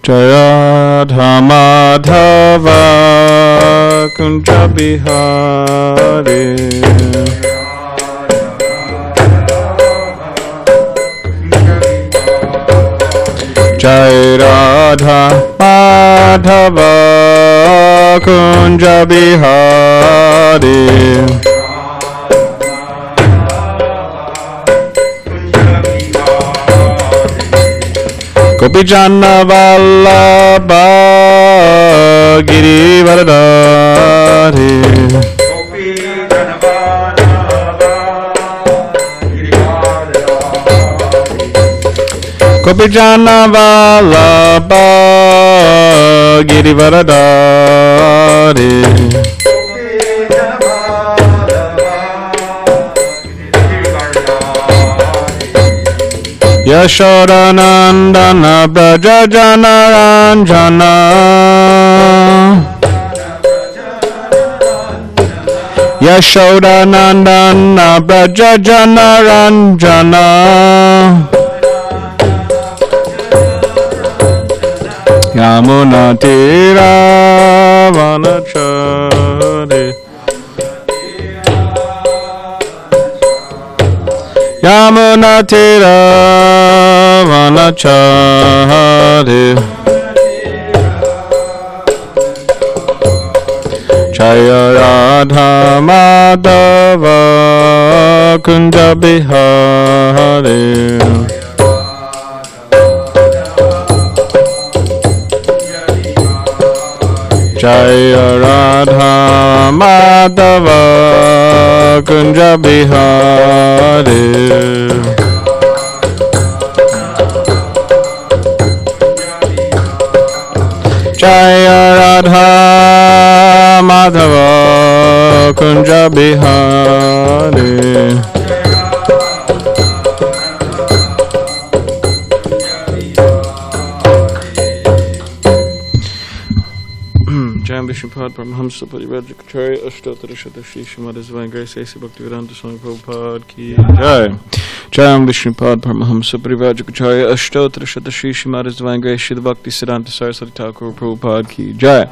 Radha Madhava Kunja Bihari Jai Radha Madhava Kunja Bihari Gopijana Vallabha Girivaradhari Gopijana Vallabha Girivaradhari Yashodanandana Brajajana Ranjana Yashodanandana Brajajana Ranjana Yamuna Tira Vanachari Yamuna Tira Vanachari Jaya Radha Madhava Kunja Bihari Jaya Radha Madhava Kunja Bihari Jaya Radha Madhava Kunja Bihari Jayam Vishnupad Paramahamsa Parivrajacharya Ashtotara Shatashi Srimad Divine Grace A.C. Bhaktivedanta Swami Prabhupada Ki Jai Jayam Vishnupad Paramahamsa Parivrajacharya Ashtotara Shatashi Srimad Divine Grace Srila Bhakti Siddhanta Saraswati Thakur Prabhupada Ki Jai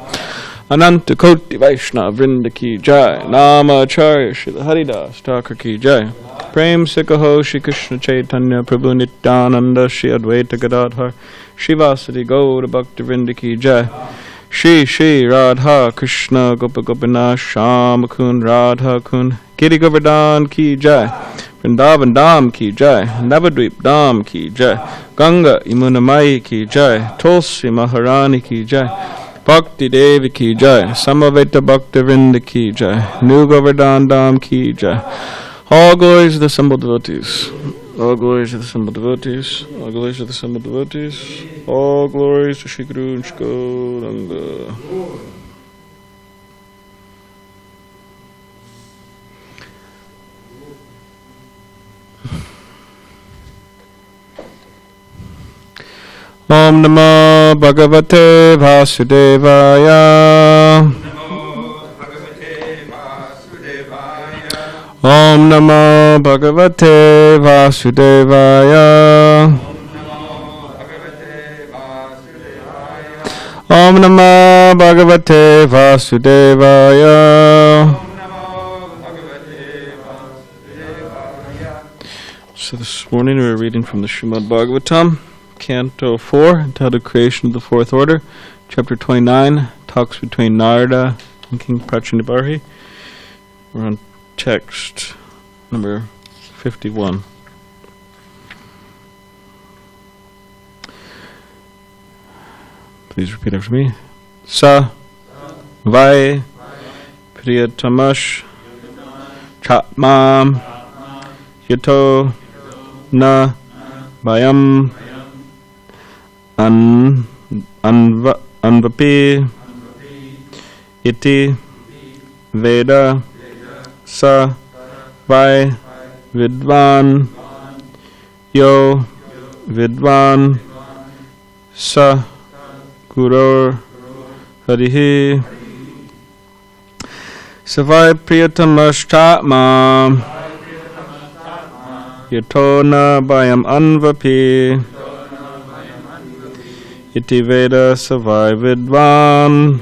Ananta Koti Vaishnava Vrinda Ki Jai Nama Acharya Srila Haridas Thakur Ki Jai Prem Sikaho Shri Krishna Chaitanya Prabhu Nityananda Shri Advaita Gadadhar Shri Vasadi Gaura Bhakti Vrinda Ki Jai Shri Shri Radha Krishna Gopa Gopinath Sham Kun Radha Kun Giri Govardhan Ki Jai Vrindavan Dham Ki Jai Navadvip Dham Ki Jai Ganga Yamuna Mai Ki Jai Tulsi Maharani Ki Jai Bhakti Devi Ki Jai Samaveta Bhakti Vrinda Ki Jai New Govardhan Dham Ki Jai All glories to the assembled devotees. All glories to the assembled devotees. All glories to the assembled devotees. All glories to Shri Guru and Shri Gauranga. Om Namo Bhagavate Vasudevaya. Om Namo Bhagavate Vasudevaya. Om Namo Bhagavate Vasudevaya. So this morning we are reading from the Srimad Bhagavatam, Canto 4, entitled Creation of the Fourth Order, Chapter 29, Talks between Narada and King Prachinabarhi. We're on text number 51. Please repeat after me. Sa vai priyatamash chatmam yato na bayam anvapi iti veda sa vai vidvan yo vidvan sa gurur harihi savai priyatamashtama yatona bayam anvapi iti Veda savai vidvan.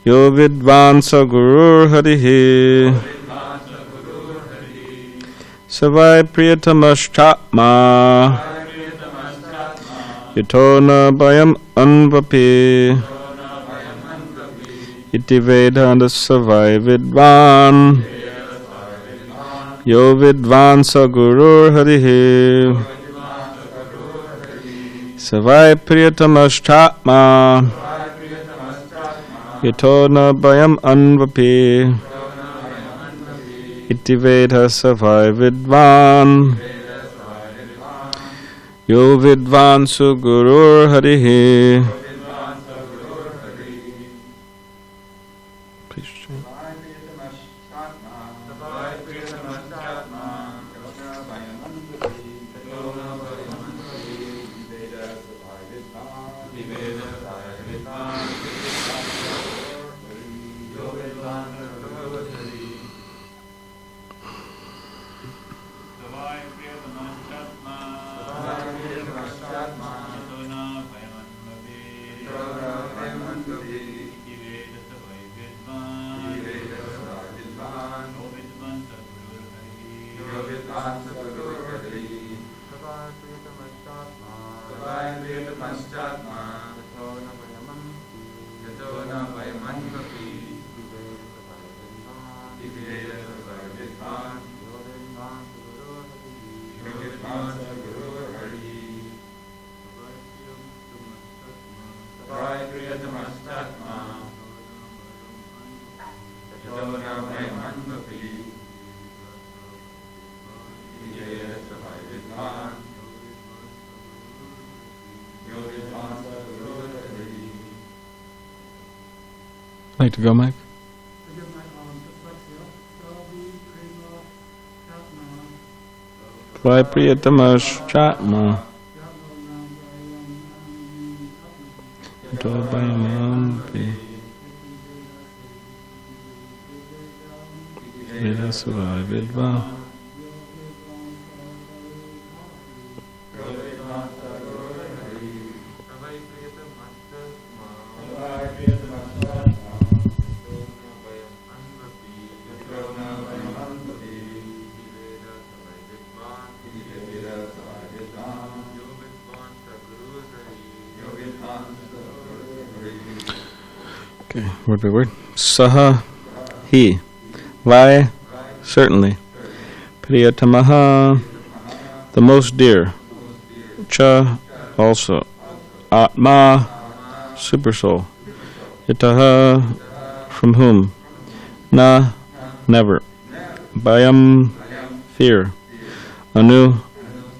Yo vidvan sa gurur harihi. Savai priyatamaschatma. Yatona bayam anvapi. Iti Vedanta savai vidvan. Yo vidvan sa gurur harihi. Savai priyatamaschatma. Yatona bayam anvapi. Iti Veda savai vidvan. Yo vidvan su gurur harihi. Like to go, Mike? Vai priyatamaschatma. Dobayamampi. Veda savai vidvan. Okay, word by word. Saha, he. Vai, certainly. Priyatamaha, the most dear. Cha, also. Atma, super soul. Itaha, from whom. Na, never. Bayam, fear. Anu,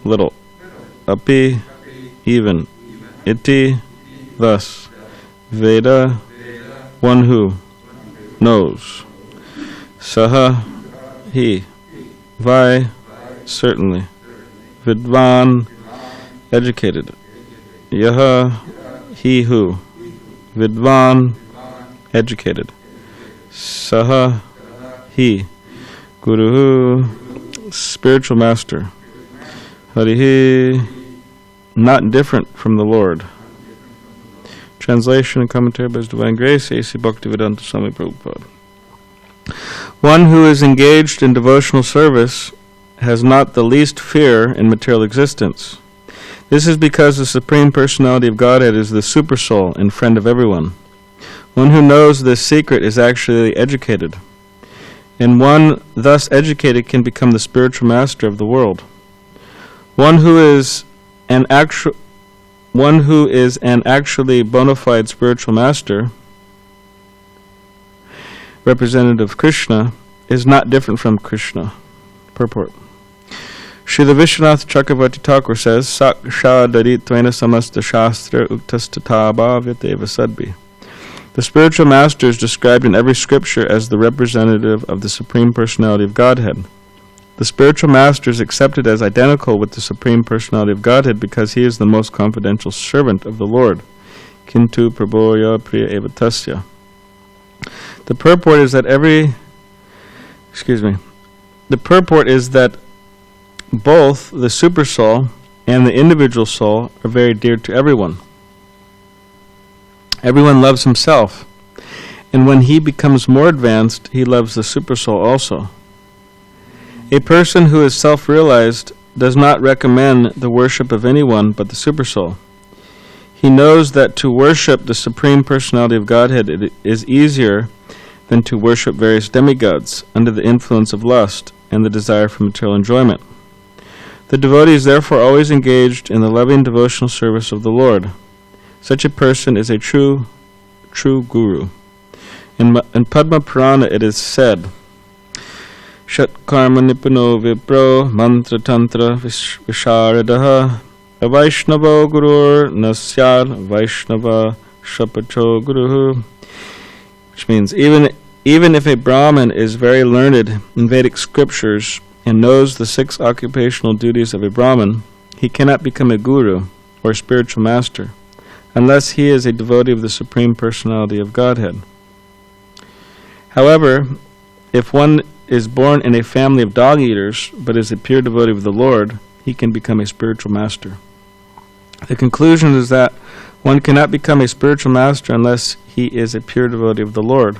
little. Api, even. Iti, thus. Veda, one who knows. Saha, he. Vai, certainly. Vidvan, educated. Yaha, he who. Vidvan, educated. Saha, he. Guru, spiritual master. Harihi, not different from the Lord. Translation and commentary by His Divine Grace, HG Bhakti Swami Prabhupada. One who is engaged in devotional service has not the least fear in material existence. This is because the Supreme Personality of Godhead is the super soul and friend of everyone. One who knows this secret is actually educated, and one thus educated can become the spiritual master of the world. One who is an actually bona fide spiritual master, representative of Krishna, is not different from Krishna. Purport. Srila Vishwanath Chakravarti Thakur says, Saksha Darittvena Samasta Shastra Uktastathabhavyateva Sadbhi. The spiritual master is described in every scripture as the representative of the Supreme Personality of Godhead. The spiritual master is accepted as identical with the Supreme Personality of Godhead because he is the most confidential servant of the Lord. Kintu Prabhoya Priya Evatasya. The purport is that both the super soul and the individual soul are very dear to everyone. Everyone loves himself, and when he becomes more advanced, he loves the supersoul also. A person who is self-realized does not recommend the worship of anyone but the supersoul. He knows that to worship the Supreme Personality of Godhead is easier than to worship various demigods under the influence of lust and the desire for material enjoyment. The devotee is therefore always engaged in the loving devotional service of the Lord. Such a person is a true guru. In Padma Purana it is said, Shat karma nipuno vipro mantra tantra visharadaha Vaishnava gurur nasyad Vaishnava shapacho guru. Which means even if a Brahmin is very learned in Vedic scriptures and knows the 6 occupational duties of a Brahmin, he cannot become a guru or spiritual master unless he is a devotee of the Supreme Personality of Godhead. However, if one is born in a family of dog-eaters but is a pure devotee of the Lord, he can become a spiritual master. The conclusion is that one cannot become a spiritual master unless he is a pure devotee of the Lord.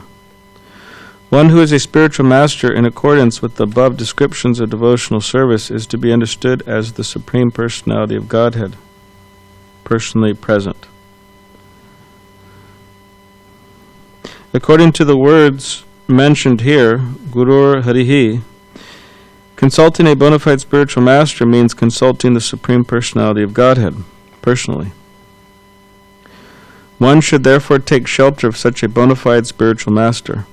One who is a spiritual master in accordance with the above descriptions of devotional service is to be understood as the Supreme Personality of Godhead, personally present. According to the words mentioned here, Gurur Harihi, consulting a bona fide spiritual master means consulting the Supreme Personality of Godhead, personally. One should therefore take shelter of such a bona fide spiritual master.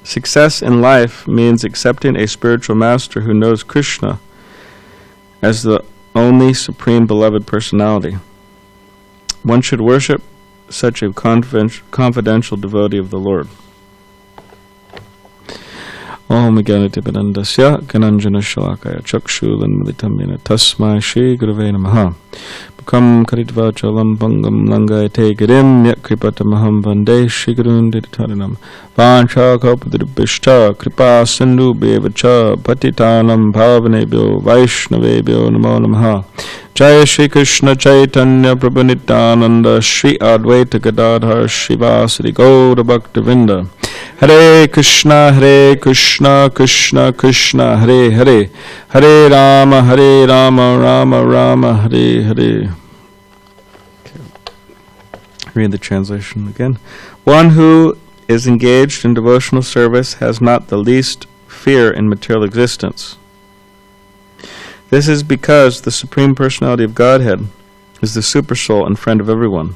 Success in life means accepting a spiritual master who knows Krishna as the only Supreme Beloved Personality. One should worship such a confidential devotee of the Lord. Om Gyanatipadandasya Gananjana Shalakaya Chakshulan Militamina Tasmai Shri Gurave Namaha Bukam Karitva Chalam Bangam Langayate Girim Yat Kripatamaham Vande Shri Gurun Diditaranam Vancha Kaupadribishta Kripa Sindhu Bevacha Patitanam Bhavanebhyo Vaishnavebhyo Namo Namaha Jaya Shri Krishna Chaitanya Prabhu Nityananda Shri Advaita Gadadhar Shivasari Gaura Bhaktivinda Hare Krishna Krishna Krishna Hare Hare Hare Rama Rama Rama Hare Hare. Read the translation again. One who is engaged in devotional service has not the least fear in material existence. This is because the Supreme Personality of Godhead is the Supersoul and friend of everyone.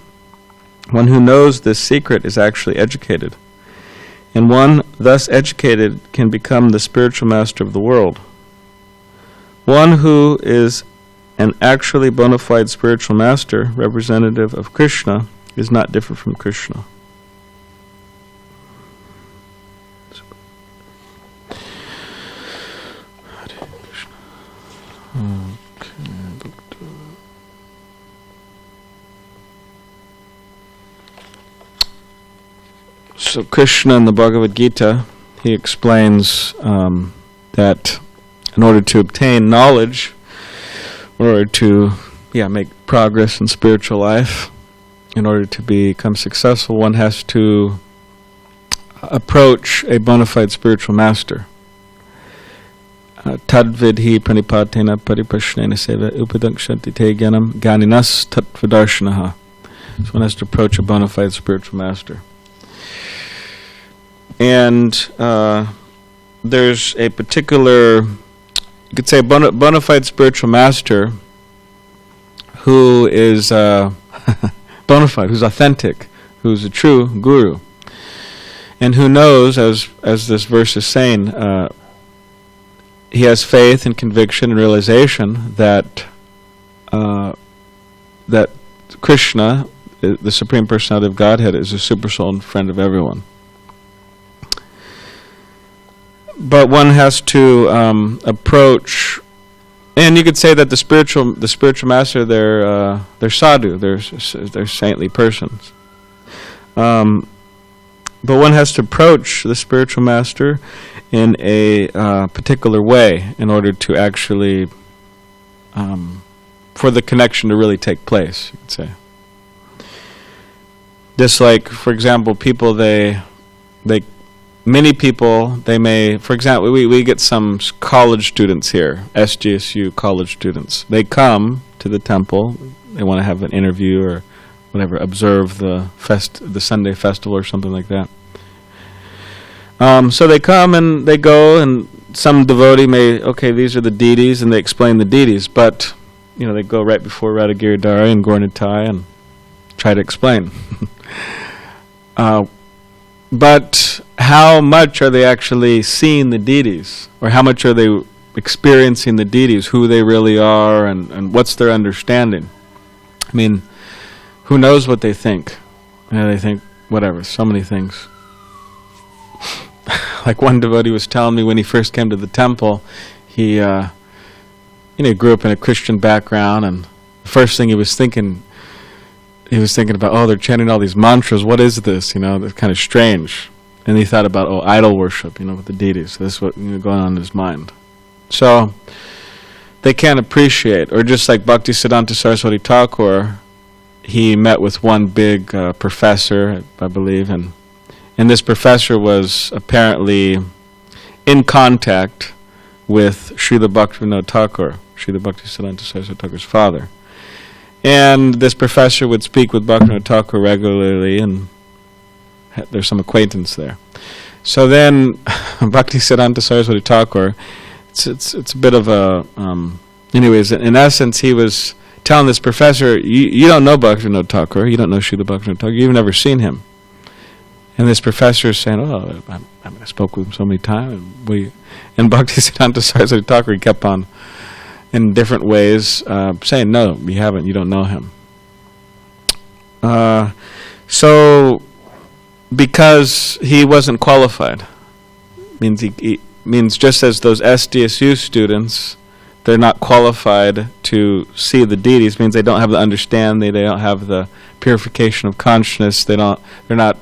One who knows this secret is actually educated, and one thus educated can become the spiritual master of the world. One who is an actually bona fide spiritual master, representative of Krishna, is not different from Krishna. So Krishna in the Bhagavad Gita, he explains that in order to obtain knowledge, in order to make progress in spiritual life, in order to become successful, one has to approach a bona fide spiritual master. Tadvidhi pranipatena paripashnena seva upadankshanti te gyanam ganinas tatvadarshanaha. So one has to approach a bona fide spiritual master. And there's a particular, you could say, bona fide spiritual master who is bona fide, who's authentic, who's a true guru, and who knows, as this verse is saying, he has faith and conviction and realization that that Krishna, the Supreme Personality of Godhead, is a supersoul and friend of everyone. But one has to approach, and you could say that the spiritual master, they're sadhu, they're saintly persons. But one has to approach the spiritual master in a particular way in order to actually for the connection to really take place, you could say. Just like, for example, people, many people, they may, for example, we get some college students here, SGSU college students. They come to the temple, they want to have an interview or whatever, observe the Sunday festival or something like that. So they come and they go, and some devotee may, okay, these are the deities, and they explain the deities, but, they go right before Radhagiridhara and Gauranitai and try to explain. But how much are they actually seeing the deities? Or how much are they experiencing the deities, who they really are, and what's their understanding? I mean, who knows what they think? They think, whatever, so many things. Like one devotee was telling me when he first came to the temple, he grew up in a Christian background, and the first thing he was thinking about, oh, they're chanting all these mantras, what is this? That's kind of strange. And he thought about, idol worship, with the deities. So that's what going on in his mind. So they can't appreciate. Or just like Bhaktisiddhanta Saraswati Thakur, he met with one big professor, I believe, and this professor was apparently in contact with Srila Bhaktivinoda Thakur, Srila Bhaktisiddhanta Saraswati Thakur's father. And this professor would speak with Bhaktivinoda Thakur regularly, and there's some acquaintance there. So then, Bhaktisiddhanta Saraswati Thakur, it's a bit of a... anyways, in essence, he was telling this professor, you don't know Bhaktivinoda Thakur, you don't know Srila Bhaktivinoda Thakur, you've never seen him. And this professor is saying, I spoke with him so many times. And Bhaktisiddhanta Saraswati Thakur, he kept on, in different ways, saying, no, you haven't, you don't know him. So, because he wasn't qualified, means just as those SDSU students, they're not qualified to see the deities, means they don't have the understanding, they don't have the purification of consciousness, they're not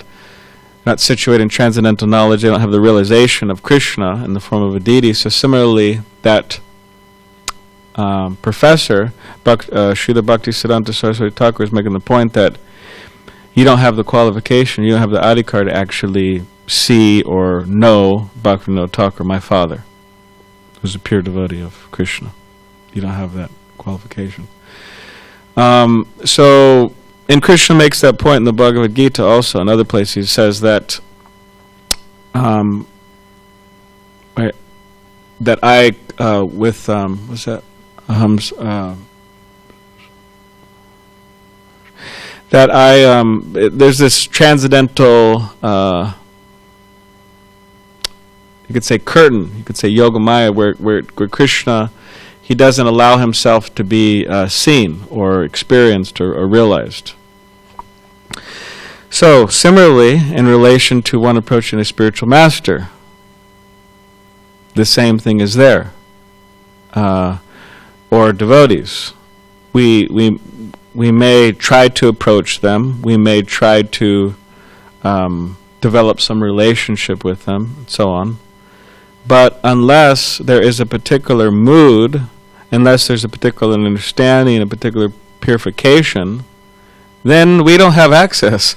situated in transcendental knowledge, they don't have the realization of Krishna in the form of a deity. So similarly, that professor, Srila Bhaktisiddhanta Saraswati Thakur, is making the point that you don't have the qualification, you don't have the adhikar to actually see or know Bhaktivinoda Thakur, my father, who's a pure devotee of Krishna. You don't have that qualification. And Krishna makes that point in the Bhagavad Gita also. Another place he says that that I with what's that? That I there's this transcendental you could say curtain, you could say Yogamaya, where Krishna, he doesn't allow himself to be seen or experienced or realized. So, similarly, in relation to one approaching a spiritual master, the same thing is there. Or devotees. We may try to approach them, we may try to develop some relationship with them, and so on. But unless there is a particular mood, unless there's a particular understanding, a particular purification, then we don't have access.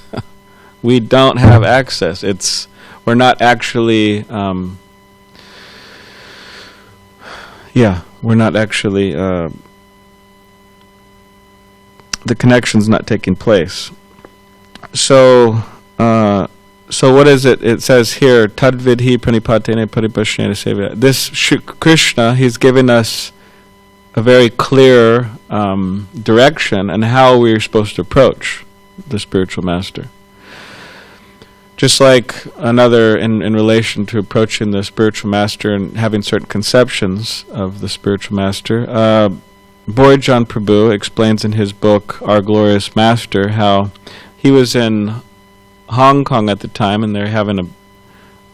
We don't have access. We're not actually, we're not actually, the connection's not taking place. So what is it? It says here, Tadvidhi pranipatene paripashnena sevya. This Krishna, he's given us a very clear direction on how we're supposed to approach the spiritual master. Just like another in relation to approaching the spiritual master and having certain conceptions of the spiritual master, Borijan Prabhu explains in his book, Our Glorious Master, how he was in Hong Kong at the time, and they're having him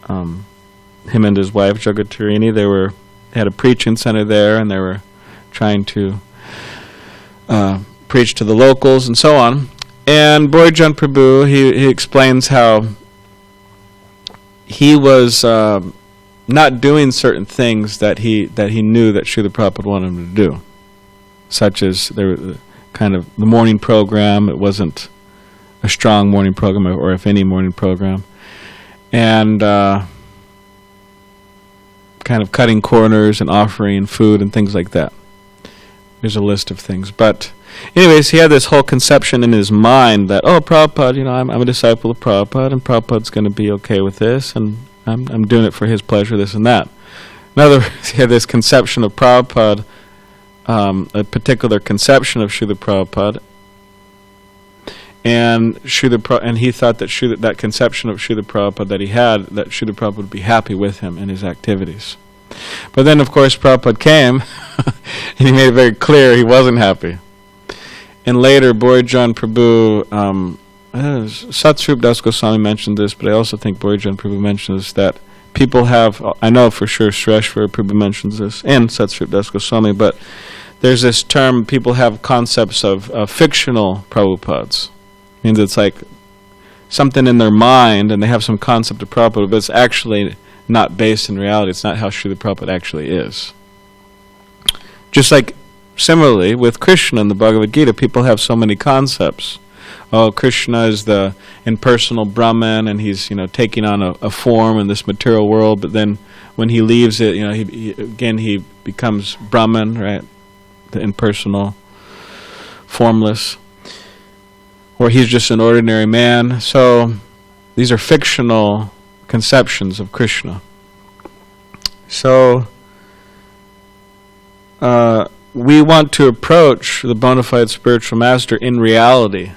and his wife, Jagatarini, they had a preaching center there, and they were trying to preach to the locals and so on. And Borijan Prabhu, he explains how he was not doing certain things that he knew that Srila Prabhupada wanted him to do. such as the morning program. It wasn't a strong morning program, or if any morning program, and kind of cutting corners and offering food and things like that. There's a list of things. But anyways, he had this whole conception in his mind that, oh, Prabhupada, I'm a disciple of Prabhupada, and Prabhupada's going to be okay with this, and I'm doing it for his pleasure, this and that. In other words, he had this conception of Prabhupada, a particular conception of Srila Prabhupada, and he thought that that conception of Srila Prabhupada that he had, that Srila Prabhupada would be happy with him in his activities. But then, of course, Prabhupada came, and he made it very clear he wasn't happy. And later, Borijan Prabhu, Satsrup Das Goswami mentioned this, but I also think Borijan Prabhu mentions that people have, I know for sure Shreshwar Prabhu mentions this, and Satsrup Das Goswami, but there's this term, people have concepts of fictional Prabhupads. It means it's like something in their mind, and they have some concept of Prabhupada, but it's actually not based in reality. It's not how Srila Prabhupada actually is. Just like, similarly, with Krishna in the Bhagavad Gita, people have so many concepts. Oh, Krishna is the impersonal Brahman, and he's taking on a form in this material world, but then when he leaves it, he becomes Brahman, right? The impersonal, formless. Or he's just an ordinary man. So these are fictional conceptions of Krishna. So we want to approach the bona fide spiritual master in reality,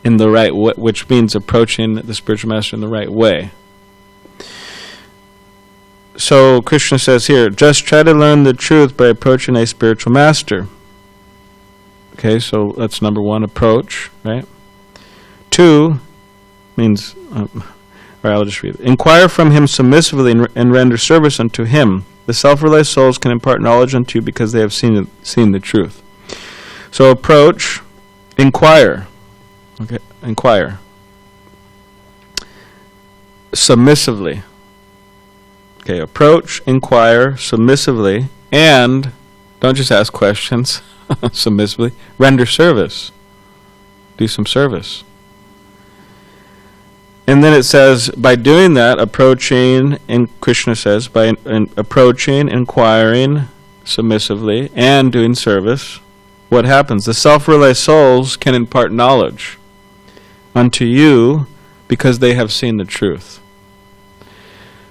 in the right way, which means approaching the spiritual master in the right way. So Krishna says here, just try to learn the truth by approaching a spiritual master. Okay, so that's number one, approach, right? 2 means, I'll just read it. Inquire from him submissively and render service unto him. The self-realized souls can impart knowledge unto you because they have seen the truth. So approach, inquire. Okay, inquire. Submissively. Okay, approach, inquire, submissively, and don't just ask questions, submissively, render service. Do some service. And then it says, by doing that, approaching, and Krishna says, by approaching, inquiring submissively, and doing service, what happens? The self-realized souls can impart knowledge unto you because they have seen the truth.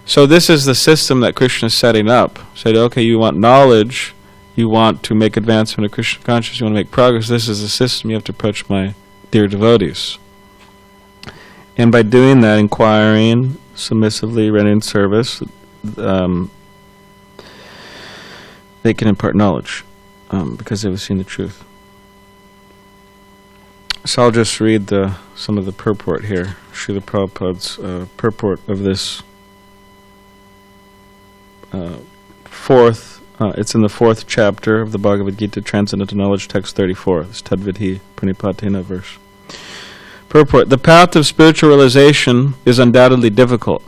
So this is the system that Krishna is setting up. Said, okay, you want knowledge, you want to make advancement of Krishna consciousness, you want to make progress, this is the system you have to approach my dear devotees. And by doing that, inquiring, submissively, rendering service, they can impart knowledge because they've seen the truth. So I'll just read some of the purport here. Srila Prabhupada's purport of this it's in the 4th chapter of the Bhagavad Gita, Transcendental Knowledge, text 34. This Tadvidhi Pranipatena verse. Purport. The path of spiritual realization is undoubtedly difficult.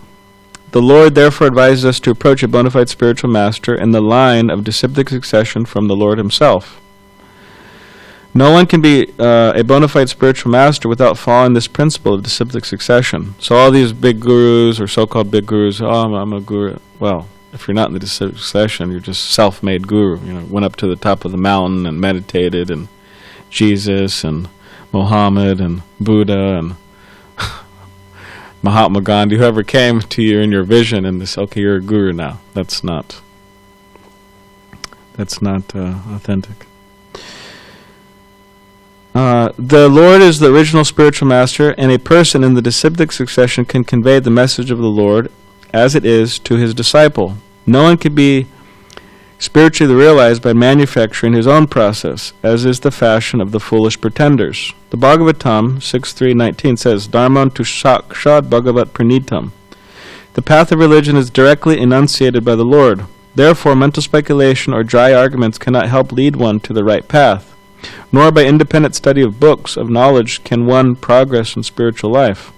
The Lord therefore advises us to approach a bona fide spiritual master in the line of disciplic succession from the Lord himself. No one can be a bona fide spiritual master without following this principle of disciplic succession. So all these big gurus, or so-called big gurus, I'm a guru. Well, if you're not in the disciplic succession, you're just self-made guru. Went up to the top of the mountain and meditated, and Jesus and Muhammad and Buddha and Mahatma Gandhi, whoever came to you in your vision, and this, okay, you're a guru now. That's not authentic. The Lord is the original spiritual master, and a person in the disciplic succession can convey the message of the Lord as it is to his disciple. No one can be spiritually realized by manufacturing his own process, as is the fashion of the foolish pretenders. The Bhagavatam 6.3.19 says, Dharman tu sakshat bhagavat pranitam. The path of religion is directly enunciated by the Lord. Therefore, mental speculation or dry arguments cannot help lead one to the right path. Nor by independent study of books of knowledge can one progress in spiritual life.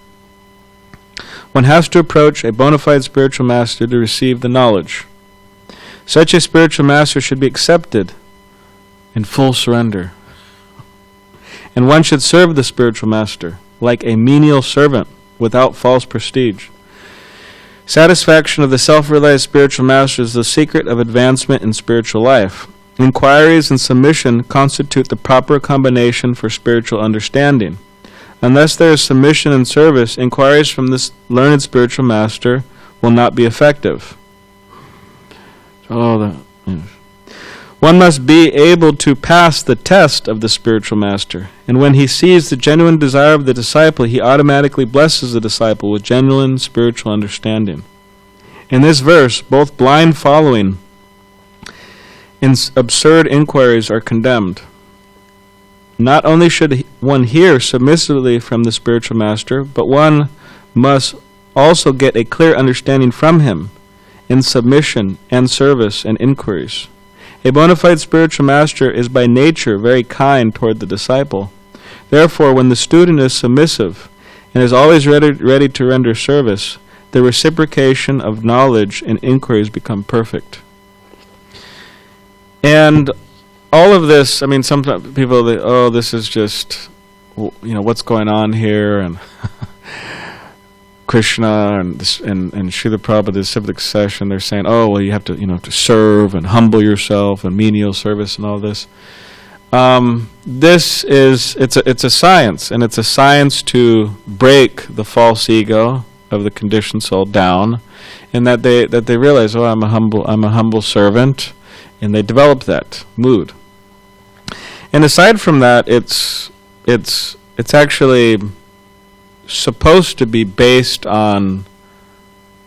One has to approach a bona fide spiritual master to receive the knowledge. Such a spiritual master should be accepted in full surrender. And one should serve the spiritual master like a menial servant without false prestige. Satisfaction of the self-realized spiritual master is the secret of advancement in spiritual life. Inquiries and submission constitute the proper combination for spiritual understanding. Unless there is submission and service, inquiries from this learned spiritual master will not be effective. One must be able to pass the test of the spiritual master, and when he sees the genuine desire of the disciple, he automatically blesses the disciple with genuine spiritual understanding. In this verse, both blind following and absurd inquiries are condemned. Not only should one hear submissively from the spiritual master, but one must also get a clear understanding from him in submission and service and inquiries. A bona fide spiritual master is by nature very kind toward the disciple. Therefore, when the student is submissive and is always ready to render service, the reciprocation of knowledge and inquiries become perfect. And all of this, I mean, sometimes people, this is just, what's going on here, and Krishna and Srila Prabhupada, the civic session, they're saying, you have to serve and humble yourself and menial service and all this. It's a science, and it's a science to break the false ego of the conditioned soul down, and that they realize, I'm a humble servant, and they develop that mood. And aside from that, it's actually supposed to be based on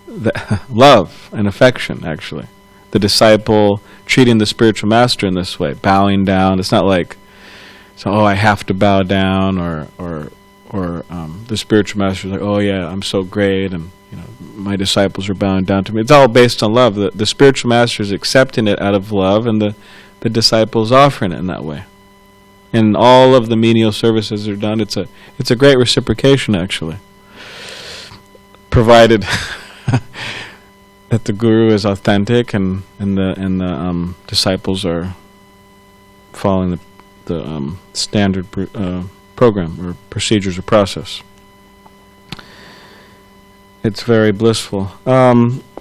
the love and affection, actually. The disciple treating the spiritual master in this way, bowing down. It's not like, I have to bow down, or the spiritual master is like, I'm so great, and my disciples are bowing down to me. It's all based on love. The spiritual master is accepting it out of love, and the disciple is offering it in that way. And all of the menial services are done. It's a great reciprocation, actually, provided that the guru is authentic and the disciples are following the standard program or procedures or process. It's very blissful.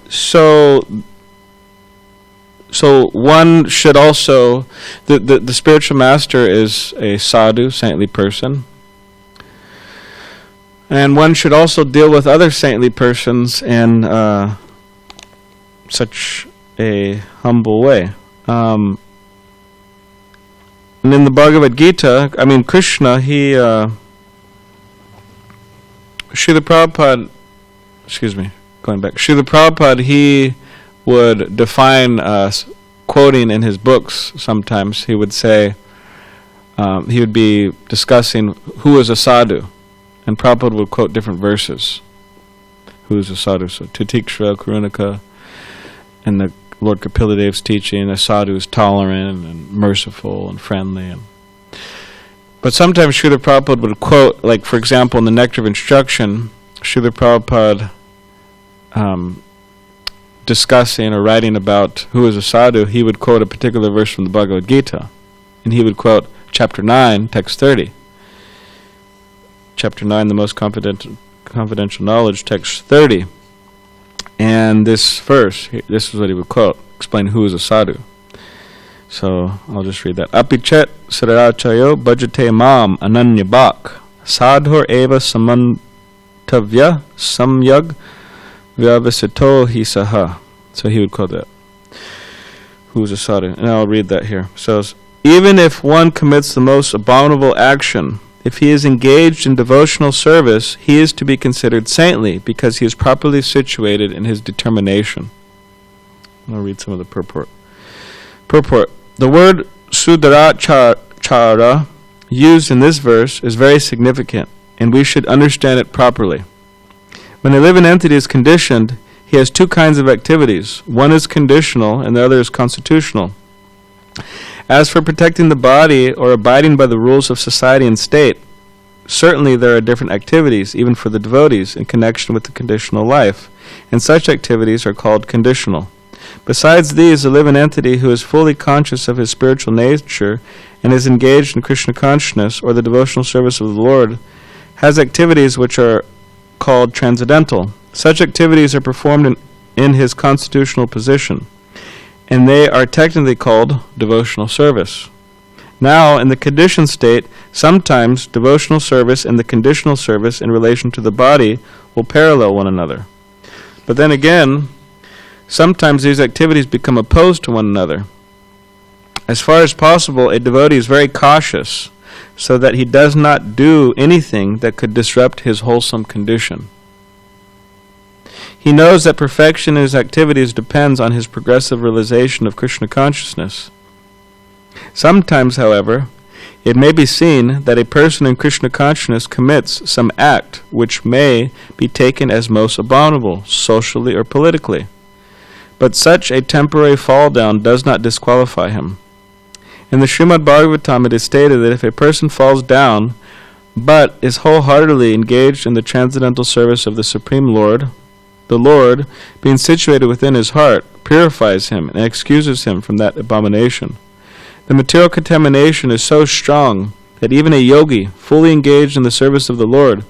So one should also, the spiritual master is a sadhu, saintly person. And one should also deal with other saintly persons in such a humble way. And in the Bhagavad Gita, Krishna, Srila Prabhupada, Srila Prabhupada, he would define quoting in his books. Sometimes he would say, he would be discussing who is a sadhu, and Prabhupada would quote different verses. Who is a sadhu? So Titiksha, Karunika, and the Lord Kapiladev's teaching, a sadhu is tolerant and merciful and friendly. But sometimes Srila Prabhupada would quote, like for example in the Nectar of Instruction, Srila Prabhupada discussing or writing about who is a sadhu, he would quote a particular verse from the Bhagavad Gita, and he would quote chapter 9, text 30. Chapter 9, the most confidential knowledge, text 30. And this verse, this is what he would quote, explain who is a sadhu. So I'll just read that. Apichet sararachayo bhajate mam ananya bhak sadhur eva samantavya samyag vyavasito hi saha. So he would quote that. Who is a sadhu? And I'll read that here. So, even if one commits the most abominable action, if he is engaged in devotional service, he is to be considered saintly because he is properly situated in his determination. I'll read some of the purport. Purport. The word sudarachara used in this verse is very significant, and we should understand it properly. When a living entity is conditioned, he has two kinds of activities. One is conditional, and the other is constitutional. As for protecting the body or abiding by the rules of society and state, certainly there are different activities, even for the devotees, in connection with the conditional life, and such activities are called conditional. Besides these, a living entity who is fully conscious of his spiritual nature and is engaged in Krishna consciousness or the devotional service of the Lord has activities which are called transcendental. Such activities are performed in his constitutional position, and they are technically called devotional service. Now, in the conditioned state, sometimes devotional service and the conditional service in relation to the body will parallel one another. But then again, sometimes these activities become opposed to one another. As far as possible, a devotee is very cautious so that he does not do anything that could disrupt his wholesome condition. He knows that perfection in his activities depends on his progressive realization of Krishna consciousness. Sometimes, however, it may be seen that a person in Krishna consciousness commits some act which may be taken as most abominable, socially or politically. But such a temporary fall down does not disqualify him. In the Srimad Bhagavatam it is stated that if a person falls down, but is wholeheartedly engaged in the transcendental service of the Supreme Lord, the Lord, being situated within his heart, purifies him and excuses him from that abomination. The material contamination is so strong that even a yogi, fully engaged in the service of the Lord,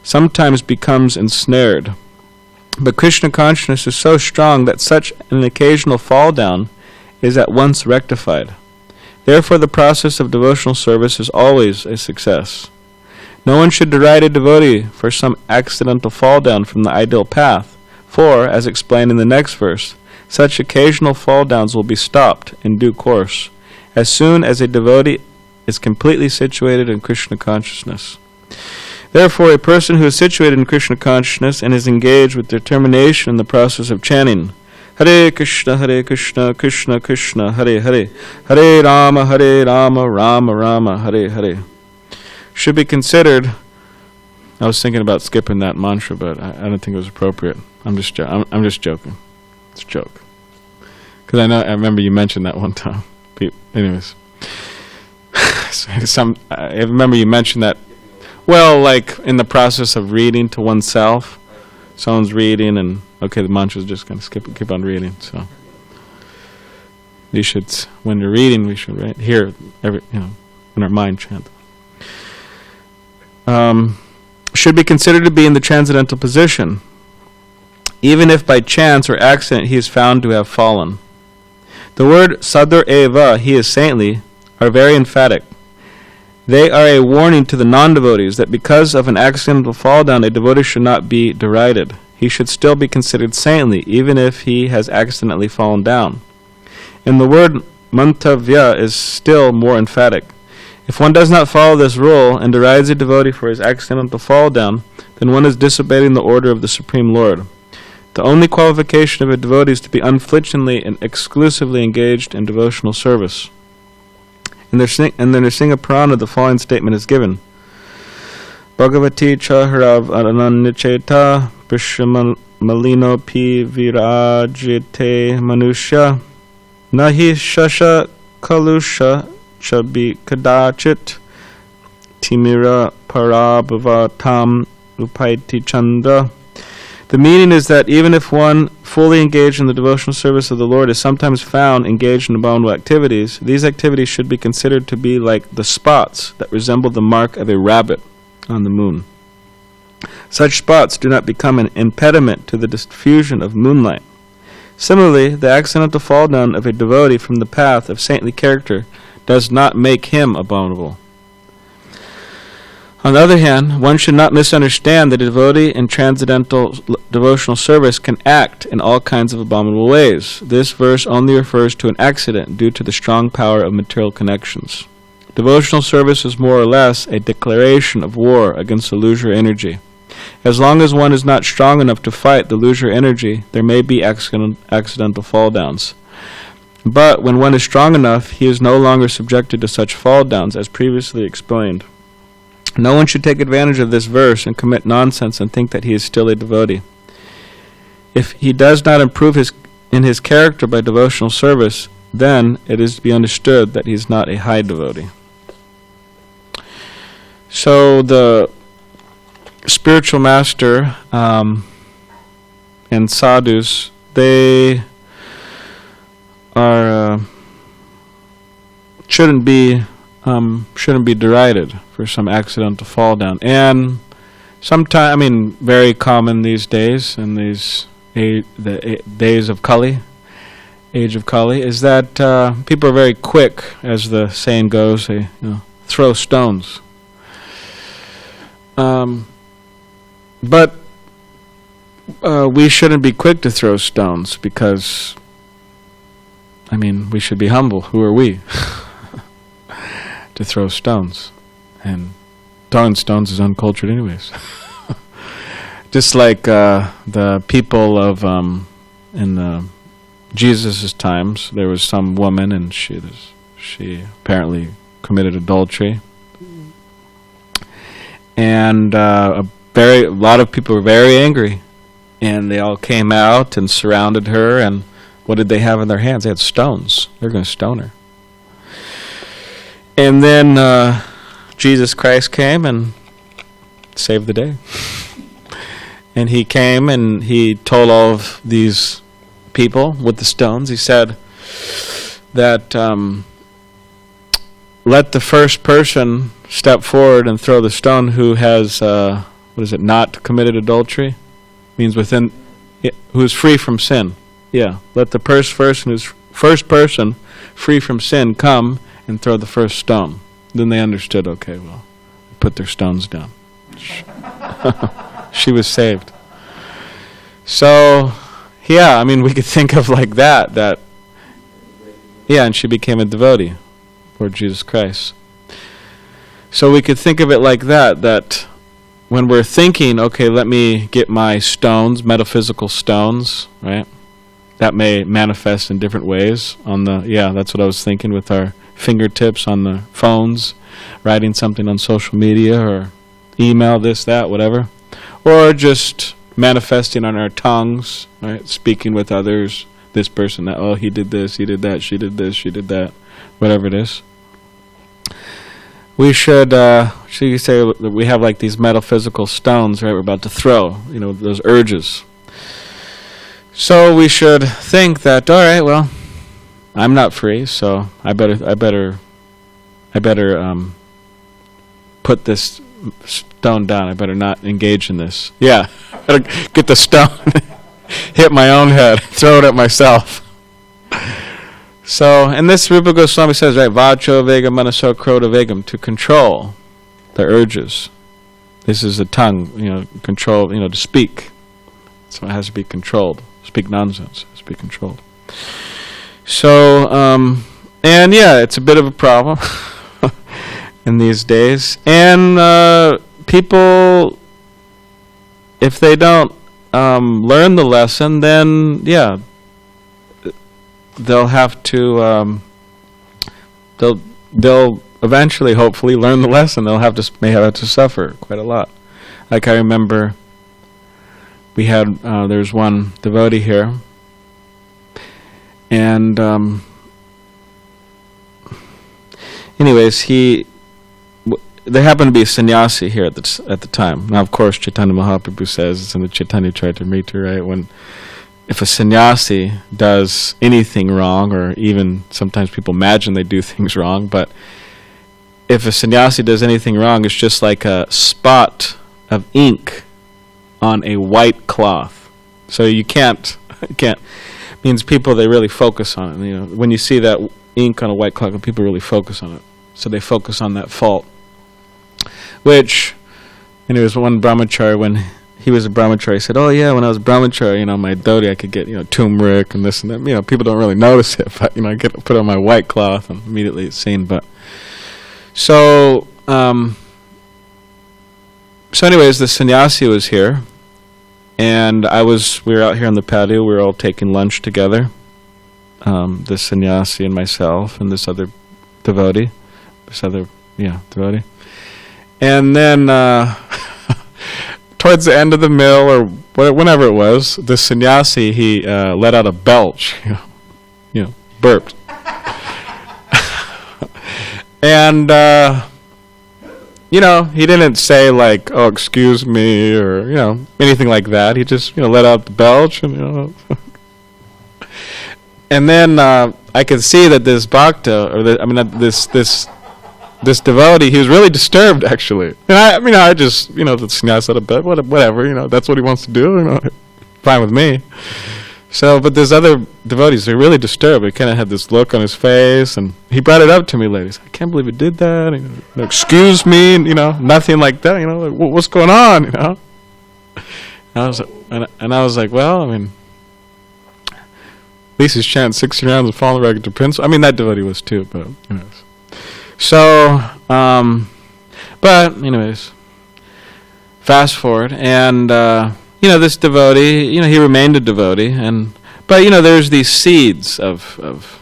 sometimes becomes ensnared. But Krishna consciousness is so strong that such an occasional fall down is at once rectified. Therefore the process of devotional service is always a success. No one should deride a devotee for some accidental fall down from the ideal path, for, as explained in the next verse, such occasional fall downs will be stopped in due course, as soon as a devotee is completely situated in Krishna consciousness. Therefore, a person who is situated in Krishna consciousness and is engaged with determination in the process of chanting, Hare Krishna, Krishna Krishna, Hare Hare, Hare Rama, Rama Rama, Hare Hare, should be considered. I was thinking about skipping that mantra, but I don't think it was appropriate. I'm just joking. It's a joke. Because I remember you mentioned that one time. Anyways, I remember you mentioned that. Well, like in the process of reading to oneself, someone's reading, and okay, the mantra's just going to keep on reading. So we should, when you're reading, we should hear in our mind chant. Should be considered to be in the transcendental position, even if by chance or accident he is found to have fallen. The word sadhur eva, he is saintly, are very emphatic. They are a warning to the non-devotees that because of an accidental fall down, a devotee should not be derided. He should still be considered saintly, even if he has accidentally fallen down. And the word mantavya is still more emphatic. If one does not follow this rule and derides a devotee for his accidental fall down, then one is disobeying the order of the Supreme Lord. The only qualification of a devotee is to be unflinchingly and exclusively engaged in devotional service. In the Nrsimha Purana, the following statement is given. Bhagavati chahrav ananyacheta prishyamalino pi virajite manusya nahi shasha kalusha chabi kadachit timira parabhavatam upaiti chandra. The meaning is that even if one fully engaged in the devotional service of the Lord is sometimes found engaged in abominable activities, these activities should be considered to be like the spots that resemble the mark of a rabbit on the moon. Such spots do not become an impediment to the diffusion of moonlight. Similarly, the accidental fall down of a devotee from the path of saintly character does not make him abominable. On the other hand, one should not misunderstand that a devotee in transcendental devotional service can act in all kinds of abominable ways. This verse only refers to an accident due to the strong power of material connections. Devotional service is more or less a declaration of war against illusory energy. As long as one is not strong enough to fight the illusory energy, there may be accidental fall downs. But when one is strong enough, he is no longer subjected to such fall downs, as previously explained. No one should take advantage of this verse and commit nonsense and think that he is still a devotee. If he does not improve in his character by devotional service, then it is to be understood that he is not a high devotee. So the spiritual master and sadhus, they are shouldn't be derided for some accidental fall down. And sometimes, I mean, very common these days in these days of Kali, age of Kali, is that people are very quick, as the saying goes, they throw stones. But we shouldn't be quick to throw stones because, I mean, we should be humble. Who are we to throw stones? And throwing stones is uncultured anyways. Just like the people of, in Jesus' times, there was some woman and she apparently committed adultery. And a lot of people were very angry. And they all came out and surrounded her, and what did they have in their hands? They had stones. They were going to stone her. And then Jesus Christ came and saved the day. And he came and he told all of these people with the stones, he said that let the first person step forward and throw the stone who has, not committed adultery? Means who is free from sin. Yeah, let the first person free from sin come and throw the first stone. Then they understood, okay, well, put their stones down. She was saved. So, yeah, I mean, we could think of like that, and she became a devotee for Jesus Christ. So we could think of it like that when we're thinking, okay, let me get my stones, metaphysical stones, right? That may manifest in different ways that's what I was thinking with our fingertips on the phones, writing something on social media or email, this, that, whatever. Or just manifesting on our tongues, right? Speaking with others, this person, that, oh, he did this, he did that, she did this, she did that, whatever it is. We should you say that we have like these metaphysical stones, right? We're about to throw, those urges. So we should think that, all right, well, I'm not free, so I better put this stone down. I better not engage in this. Yeah, I better get the stone, hit my own head, throw it at myself. So, and this Rupa Goswami says, right, Vacho Vegam Manaso Krota Vegam, to control the urges. This is the tongue, control, to speak. So it has to be controlled. Speak nonsense, it has to be controlled. So, and yeah, it's a bit of a problem in these days. And people, if they don't learn the lesson, then, yeah, they'll have to they'll eventually hopefully learn the lesson. They'll may have to suffer quite a lot. Like I remember we had there's one devotee here, and anyways, there happened to be a sannyasi here at the time. Now of course Chaitanya Mahaprabhu says, it's in the Chaitanya Charitamrita, right, if a sannyasi does anything wrong, or even sometimes people imagine they do things wrong, but if a sannyasi does anything wrong, it's just like a spot of ink on a white cloth. So you can't, means people, they really focus on it. When you see that ink on a white cloth, people really focus on it. So they focus on that fault. Which, there was one brahmachari, when he was a brahmachari, he said, oh yeah, when I was a brahmachari, my dhoti, I could get, turmeric and this and that. People don't really notice it, but, I get put on my white cloth and immediately it's seen. But, so anyways, the sannyasi was here, and we were out here on the patio, we were all taking lunch together, the sannyasi and myself and this other devotee, devotee. And then, towards the end of the meal, or whenever it was, the sannyasi, he let out a belch, burped. And, he didn't say like, oh, excuse me, or, anything like that. He just, let out the belch, and, and then I I could see that this bhakta, or this devotee, he was really disturbed, actually. And I just, the sannyas out of bed, whatever, that's what he wants to do, fine with me. So, but there's other devotees, they're really disturbed. He kind of had this look on his face, and he brought it up to me later. He said, I can't believe he did that, excuse me, and, nothing like that, like, what's going on, And I was like, well, at least he's chanting 60 rounds and following the regular principle. That devotee was too, but, So, but anyways, fast forward, and, this devotee, he remained a devotee, but there's these seeds of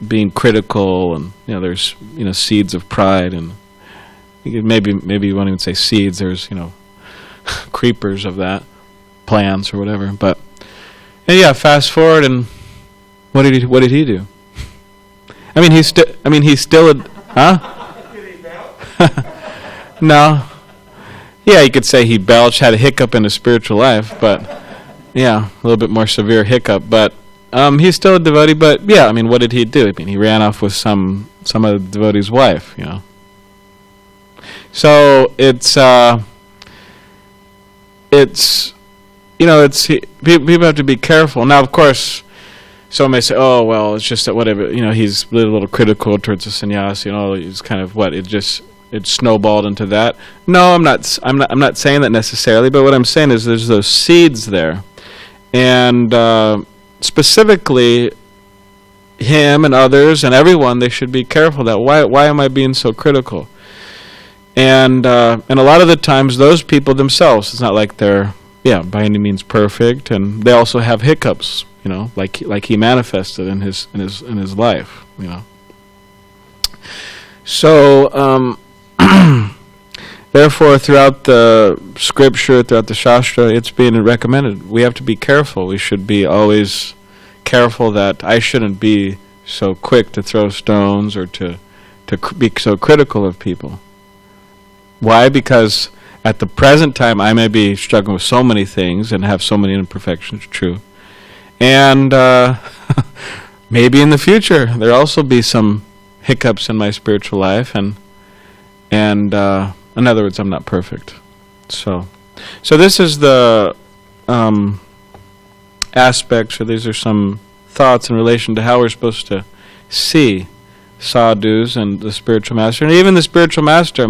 being critical, and, there's, seeds of pride, and maybe you won't even say seeds, there's, creepers of that, plants or whatever, but, fast forward, and what did he do? He's still No. Yeah, you could say he belched, had a hiccup in his spiritual life, but, a little bit more severe hiccup, but, he's still a devotee, but, what did he do? He ran off with some other devotee's wife, So, people have to be careful. Now, of course, some may say, oh, well, it's just that whatever, he's a little critical towards the sannyasi, he's kind of it snowballed into that. No, I'm not saying that necessarily, but what I'm saying is there's those seeds there. And specifically, him and others and everyone, they should be careful that why am I being so critical? And a lot of the times, those people themselves, it's not like they're by any means perfect, and they also have hiccups, like he manifested in his life, So, therefore, throughout the scripture, throughout the shastra, it's being recommended. We have to be careful. We should be always careful that I shouldn't be so quick to throw stones or to be so critical of people. Why? Because at the present time, I may be struggling with so many things and have so many imperfections, true. And maybe in the future, there'll also be some hiccups in my spiritual life, and in other words, I'm not perfect. So this is the aspects, or these are some thoughts in relation to how we're supposed to see sadhus and the spiritual master. And even the spiritual master,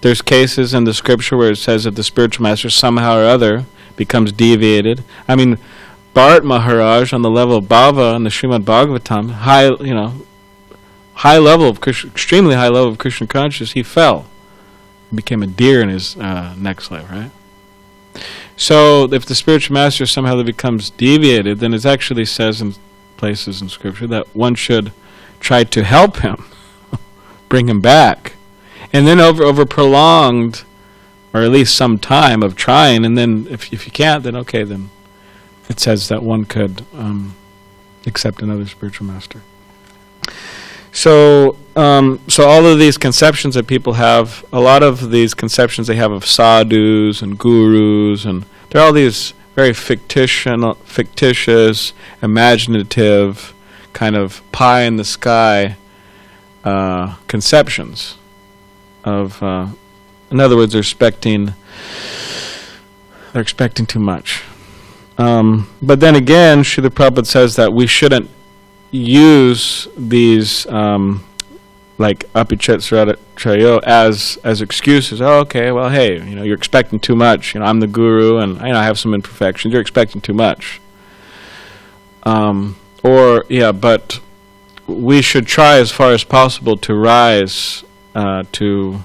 there's cases in the scripture where it says that the spiritual master somehow or other becomes deviated. Bharat Maharaj, on the level of Bhava in the Srimad Bhagavatam, extremely high level of Krishna consciousness, he fell. He became a deer in his next life, right? So if the spiritual master somehow becomes deviated, then it actually says in places in scripture that one should try to help him, bring him back. And then over prolonged, or at least some time of trying, and then if you can't, then okay, then it says that one could accept another spiritual master. So all of these conceptions that people have, a lot of these conceptions they have of sadhus and gurus, and they're all these very fictitious, imaginative, kind of pie in the sky conceptions of, in other words, they're expecting too much. But then again, Srila Prabhupada says that we shouldn't use these like apichet trayo as excuses. Oh, okay, well, hey, you're expecting too much. I'm the guru, and I have some imperfections. You're expecting too much. But we should try as far as possible to rise to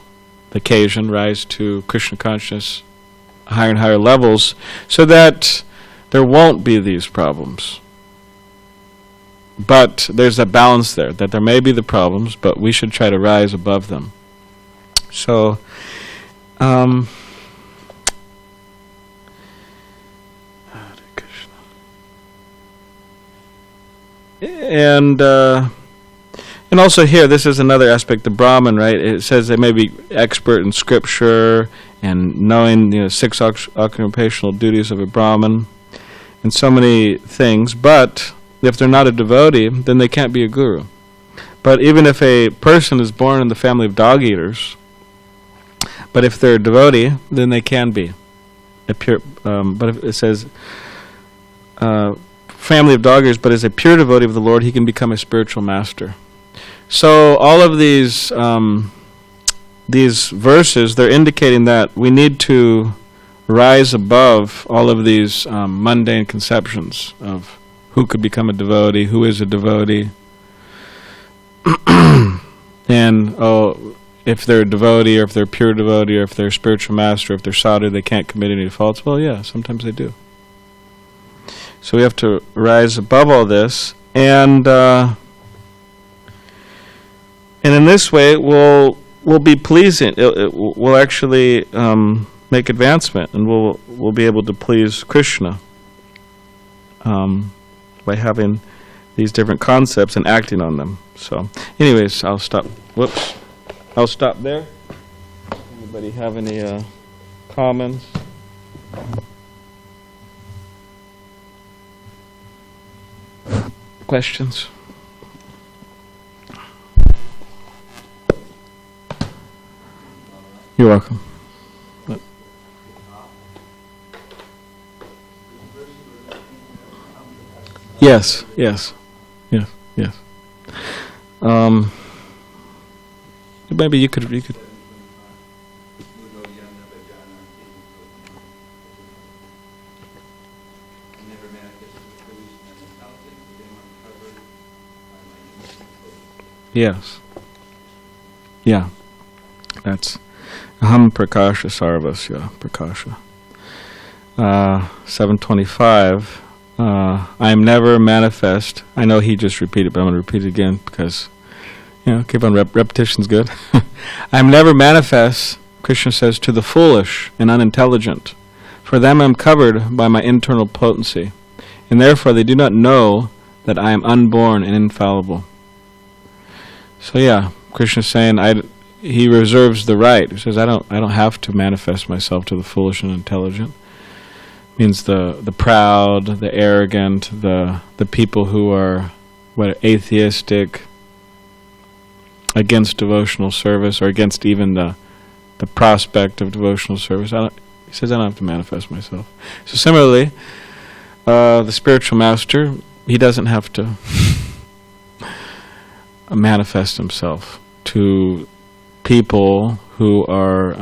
the occasion, rise to Krishna consciousness, higher and higher levels, so that there won't be these problems. But there's a balance there, that there may be the problems, but we should try to rise above them. So, and also here, this is another aspect of Brahman, right? It says they may be expert in scripture and knowing 6 occupational duties of a Brahman and so many things, but if they're not a devotee, then they can't be a guru. But even if a person is born in the family of dog eaters, but if they're a devotee, then they can be a pure. But if it says family of dog eaters, but as a pure devotee of the Lord, he can become a spiritual master. So all of these verses, they're indicating that we need to rise above all of these mundane conceptions of who could become a devotee, who is a devotee, and if they're a devotee, or if they're a pure devotee, or if they're a spiritual master, if they're sadhu, they can't commit any faults. Well, yeah, sometimes they do. So we have to rise above all this, and in this way, we'll be pleasing. We'll actually make advancement, and we'll be able to please Krishna by having these different concepts and acting on them. So, anyways, I'll stop. Whoops, I'll stop there. Anybody have any comments? Questions? You're welcome. Yes. Maybe you could. Yes. Yeah. That's Aham Prakasha Sarvasya Prakasha. 725. I am never manifest. I know he just repeated, but I'm going to repeat it again because, keep on repetition's good. I am never manifest, Krishna says, to the foolish and unintelligent. For them I am covered by my internal potency, and therefore they do not know that I am unborn and infallible. So yeah, Krishna's saying he reserves the right. He says I don't have to manifest myself to the foolish and intelligent. Means the proud, the arrogant, the people who are atheistic, against devotional service, or against even the prospect of devotional service. He says I don't have to manifest myself. So similarly, the spiritual master, he doesn't have to manifest himself to people who are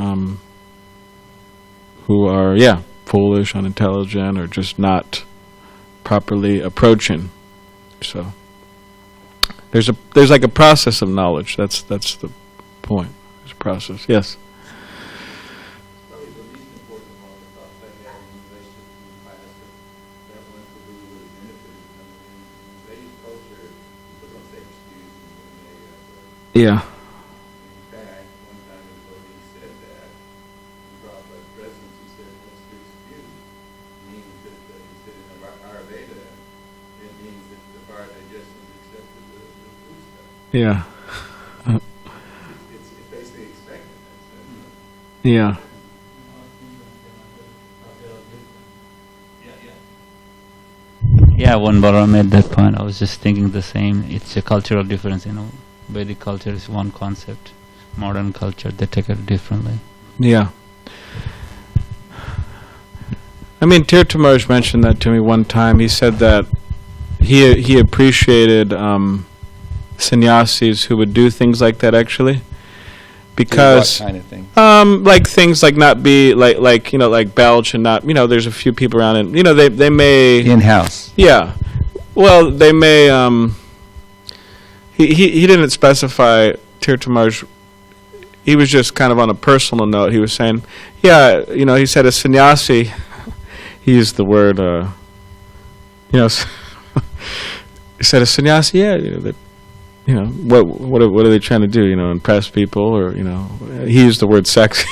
foolish, unintelligent, or just not properly approaching. So there's like a process of knowledge. That's the point. There's a process. Yes. Probably the least important one is about that having in relation to highest benevolence to do with benefit. In Vedic culture, people don't say excuse me when they Yeah. In fact, one time the devotee said that in Prabhupada's presence, he said, what's the excuse? Meaning that he said in the Ayurveda, it means that the fire digestion is accepted the food stuff. Yeah. It's basically expected. Yeah. Yeah, when Balaram made that point, I was just thinking the same. It's a cultural difference, Vedic culture is one concept. Modern culture, they take it differently. Yeah. I mean, Tirthamaraj mentioned that to me one time. He said that he appreciated sannyasis who would do things like that, actually. Because what kind of thing? like things like not be like belch and not, there's a few people around and they may In-house. Yeah. Well, they may he didn't specify Tirthamaraj. He was just kind of on a personal note. He was saying, he said a sannyasi, he used the word he said a sannyasi, that what are they trying to do? Impress people, or he used the word sexy.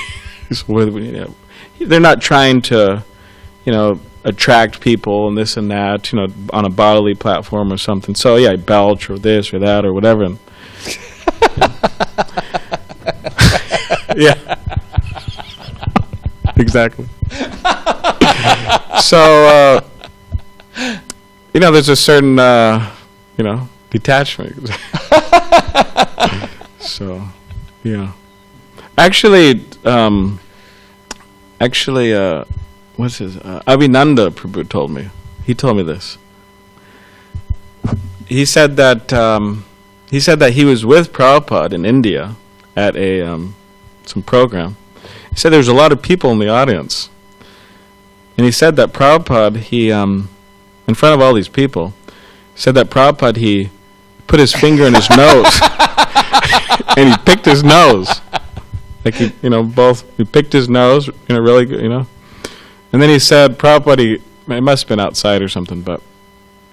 They're not trying to, attract people and this and that, on a bodily platform or something. So yeah, belch or this or that or whatever. And, yeah, exactly. So there's a certain, detachment. So, yeah. Actually, what's his? Abhinanda Prabhu told me. He told me this. He said that he was with Prabhupada in India at some program. He said there was a lot of people in the audience, and he said that Prabhupada, in front of all these people, said that Prabhupada, he put his finger in his nose, and he picked his nose, like he picked his nose, really good, and then he said Prabhupada, it must have been outside or something, but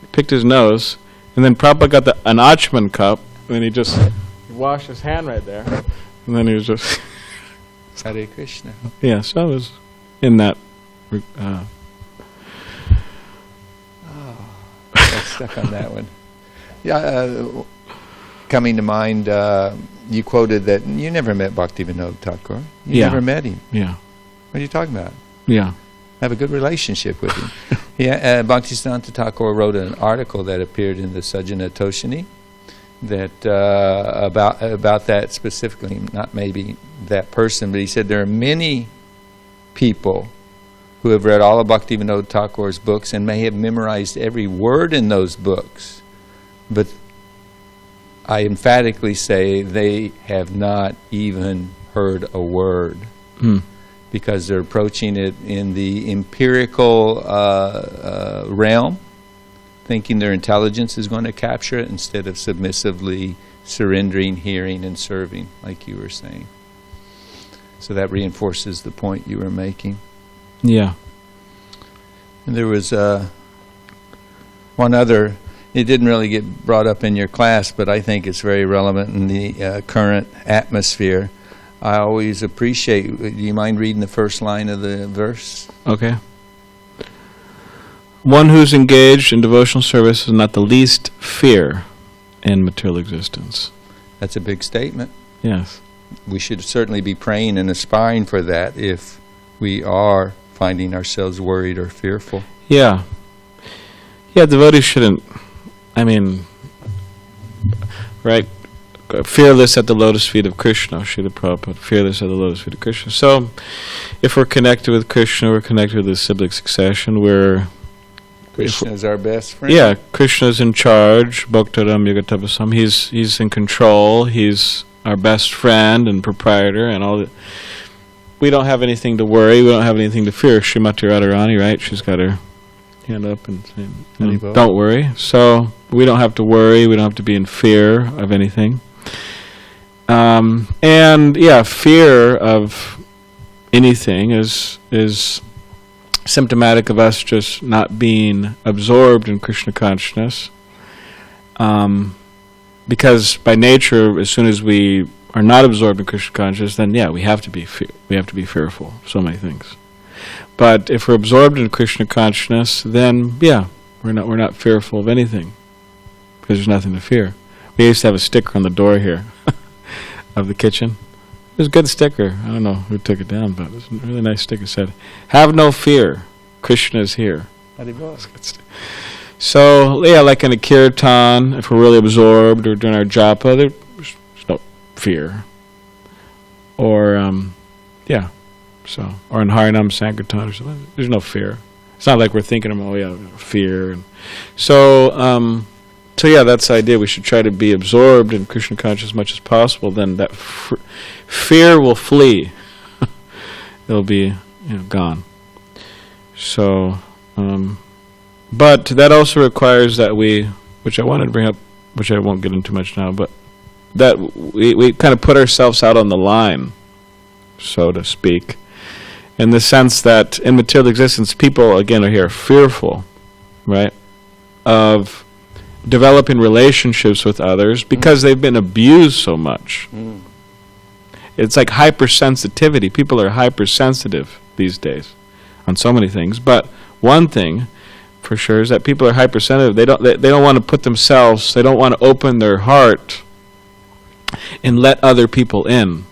he picked his nose, and then Prabhupada got an Achman cup, and he just washed his hand right there, and then he was just Hare Krishna. yeah. So I was in that. Got stuck on that one. Yeah, coming to mind, you quoted that you never met Bhaktivinoda Thakur. You Yeah. never met him. Yeah. What are you talking about? Yeah. I have a good relationship with him. Bhaktisiddhanta Thakur wrote an article that appeared in the Sajjana Toshini that about that specifically, not maybe that person, but he said there are many people who have read all of Bhaktivinoda Thakur's books and may have memorized every word in those books, but I emphatically say they have not even heard a word. Because they're approaching it in the empirical realm, thinking their intelligence is going to capture it instead of submissively surrendering, hearing, and serving, like you were saying. So that reinforces the point you were making. Yeah. And there was one other, it didn't really get brought up in your class, but I think it's very relevant in the current atmosphere. I always appreciate, do you mind reading the first line of the verse? Okay. One who's engaged in devotional service is not the least fear in material existence. That's a big statement. Yes. We should certainly be praying and aspiring for that if we are finding ourselves worried or fearful. Yeah. Yeah, devotees shouldn't, right? Fearless at the lotus feet of Krishna, Srila Prabhupada, fearless at the lotus feet of Krishna. So, if we're connected with Krishna, we're connected with the Siblic succession, Krishna is our best friend. Yeah, Krishna's in charge, Bhaktaram Yugatapasam, he's in control, he's our best friend and proprietor and all that. We don't have anything to worry, we don't have anything to fear. Srimati Radharani, right? She's got her hand up and saying, don't worry. So, we don't have to worry, we don't have to be in fear of anything. And yeah, fear of anything is symptomatic of us just not being absorbed in Krishna consciousness. Because by nature, as soon as we are not absorbed in Krishna consciousness, then yeah, we have to be fearful of so many things. But if we're absorbed in Krishna consciousness, then yeah, we're not fearful of anything because there's nothing to fear. We used to have a sticker on the door here of the kitchen. It was a good sticker. I don't know who took it down, but it was a really nice sticker. It said, "Have no fear, Krishna is here." So yeah, like in a kirtan, if we're really absorbed or during our japa, there's no fear. Or yeah, so or in Harinam Sankirtan or something, there's no fear. It's not like we're thinking of fear. And so yeah, that's the idea. We should try to be absorbed in Krishna consciousness as much as possible. Then that fear will flee. It'll be gone. So, but that also requires that we, which I wanted to bring up, which I won't get into much now, but that we kind of put ourselves out on the line, so to speak, in the sense that in material existence, people again are here fearful, right, of developing relationships with others because they've been abused so much. It's like hypersensitivity. People are hypersensitive these days on so many things. But one thing for sure is that people are hypersensitive. They don't want to put themselves, they don't want to open their heart and let other people in,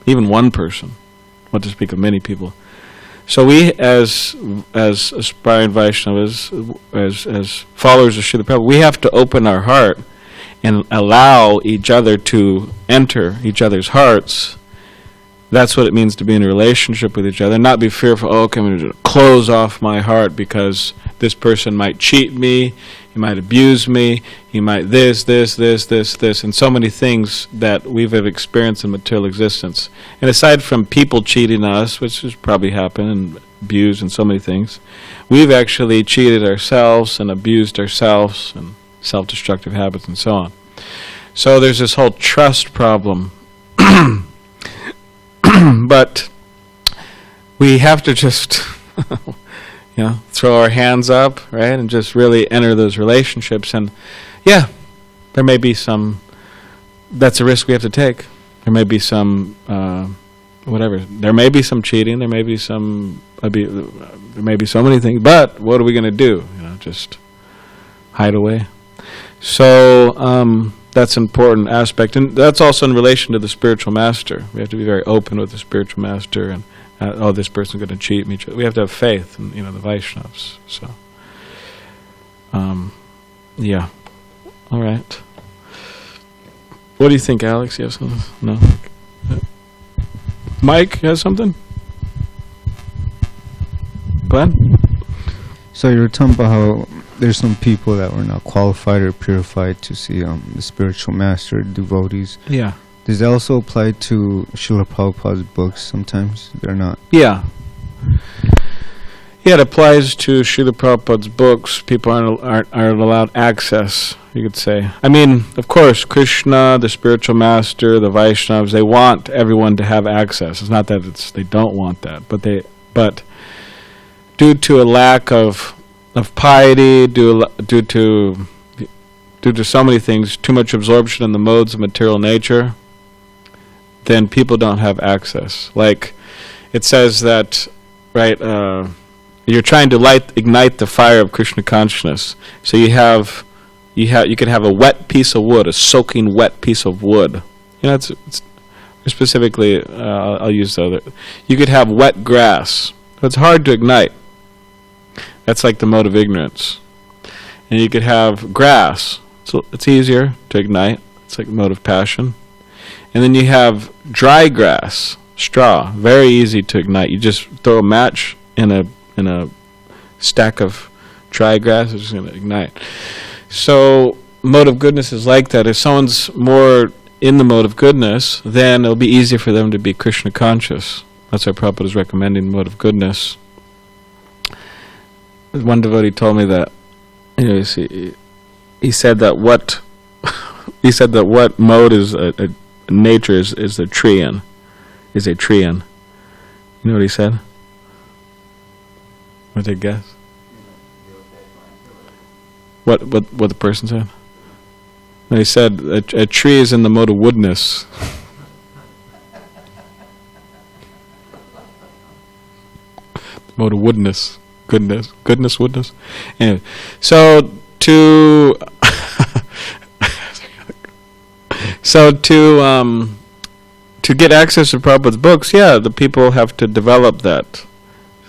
even one person, what to speak of many people. So we, as aspiring Vaishnavas, as followers of Srila Prabhupada, we have to open our heart and allow each other to enter each other's hearts. That's what it means to be in a relationship with each other, not be fearful, oh, okay, I'm going to close off my heart because this person might cheat me, he might abuse me, he might this, and so many things that we've experienced in material existence. And aside from people cheating us, which has probably happened, and abused and so many things, we've actually cheated ourselves and abused ourselves and self-destructive habits and so on. So there's this whole trust problem. But we have to just throw our hands up, right, and just really enter those relationships. And yeah, there may be some, that's a risk we have to take. There may be some, whatever, there may be some cheating, there may be some, there may be so many things, but what are we going to do? Just hide away. So that's an important aspect, and that's also in relation to the spiritual master. We have to be very open with the spiritual master, and oh, this person's going to cheat me. We have to have faith in the Vaishnavas. So, yeah. All right. What do you think, Alex? You have something? No. Mike has something. Glenn? So you were talking about how there's some people that were not qualified or purified to see the spiritual master, devotees. Yeah. Does that also apply to Srila Prabhupada's books sometimes? They're not. Yeah. Yeah, it applies to Srila Prabhupada's books. People aren't allowed access, you could say. I mean, of course, Krishna, the spiritual master, the Vaishnavas, they want everyone to have access. It's not that they don't want that, but due to a lack of piety, due to so many things, too much absorption in the modes of material nature, then people don't have access. Like it says that, right, you're trying to ignite the fire of Krishna consciousness. So you could have a wet piece of wood, a soaking wet piece of wood. It's specifically, I'll use the other. You could have wet grass. It's hard to ignite. That's like the mode of ignorance. And you could have grass. So it's easier to ignite. It's like the mode of passion. And then you have dry grass, straw, very easy to ignite. You just throw a match in a stack of dry grass, it's just going to ignite. So mode of goodness is like that. If someone's more in the mode of goodness, then it'll be easier for them to be Krishna conscious. That's why Prabhupada is recommending mode of goodness. One devotee told me that, he said that what mode is nature is a treean. Is a treean. You know what he said? What did they guess? What the person said? No, he said a tree is in the mode of woodness. Mode of woodness. Goodness, woodness. Anyway, so to get access to Prabhupada's books, yeah, the people have to develop that,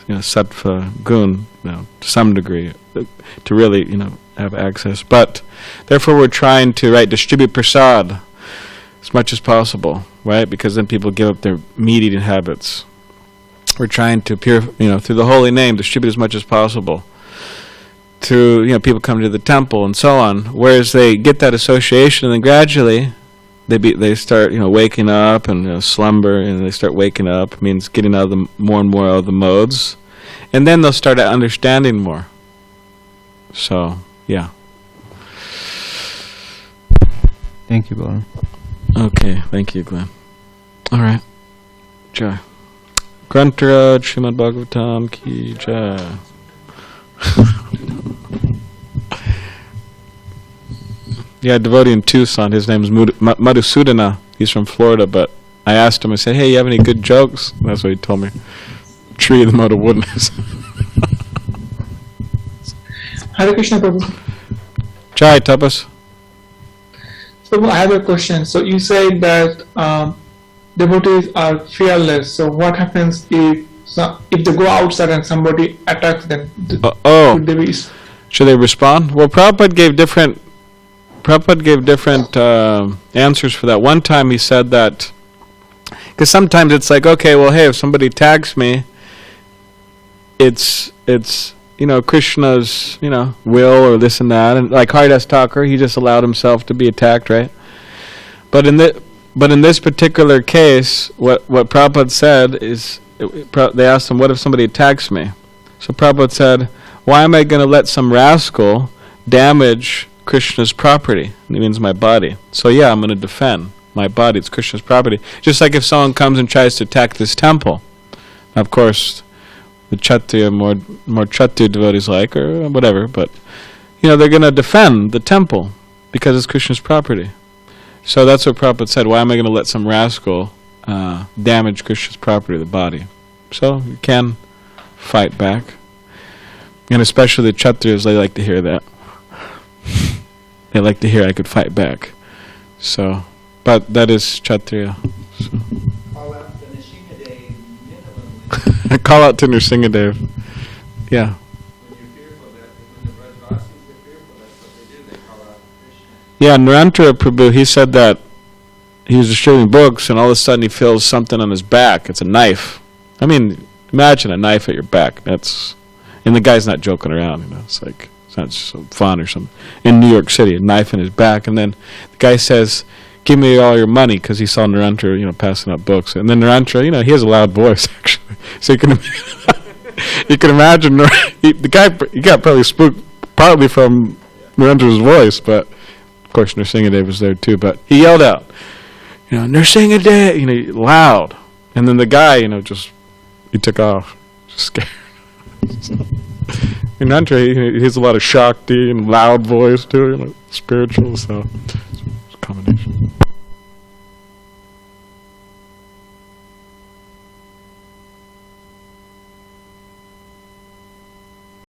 sattva gun, to some degree, to really, have access. But therefore, we're trying to distribute prasad as much as possible, right? Because then people give up their meat eating habits. We're trying to through the holy name, distribute as much as possible. To people come to the temple and so on. Whereas they get that association, and then gradually they start waking up and slumber, and they start waking up. It means getting out of more and more out of the modes, and then they'll start understanding more. So yeah. Thank you, Balaram. Okay, thank you, Glenn. All right, Jai. Grantaraj Srimad Bhagavatam ki jai. Yeah, devotee in Tucson. His name is Madhusudana. He's from Florida, but I asked him, I said, hey, you have any good jokes? And that's what he told me. Tree of the mode of woodness. Hare Krishna Prabhu. Jai, Tapas. So I have a question. So you said that devotees are fearless. So what happens if So if they go outside and somebody attacks them, Oh, should they be? should they respond? Well, Prabhupada gave different answers for that. One time he said that, because sometimes it's like, okay, well, hey, if somebody attacks me, it's Krishna's will or this and that, and like Haridas Thakur, he just allowed himself to be attacked, right? But in this particular case, what Prabhupada said is, they asked him, what if somebody attacks me? So Prabhupada said, why am I going to let some rascal damage Krishna's property? And it means my body. So yeah, I'm going to defend my body. It's Krishna's property. Just like if someone comes and tries to attack this temple. Of course, the Kshatriya, more Kshatriya devotees or whatever, but they're going to defend the temple because it's Krishna's property. So that's what Prabhupada said. Why am I going to let some rascal damage Krishna's property, the body? So you can fight back. And especially the Kshatriyas, they like to hear that. They like to hear I could fight back. So, but that is Kshatriya. So. Call out to Nrsimhadev minimally. Call out to Nrsimhadev. Yeah. When you're fearful, when the Brajvasis are fearful, that's what they do. They call out to Krishna. Yeah, Narantara Prabhu, he said that he was distributing books and all of a sudden he feels something on his back. It's a knife. I mean, imagine a knife at your back. And the guy's not joking around, It's like, it's not so fun or something. In New York City, a knife in his back. And then the guy says, give me all your money, because he saw Narantara, passing out books. And then Narantara, he has a loud voice, actually. So you can imagine, the guy, he got probably spooked partly from Narantara's voice, but of course Nrsimhadev was there too. But he yelled out, Nrsimhadev, loud. And then the guy, he took off, just scared. And Narantara, he has a lot of Shakti and loud voice too, spiritual, so it's a combination.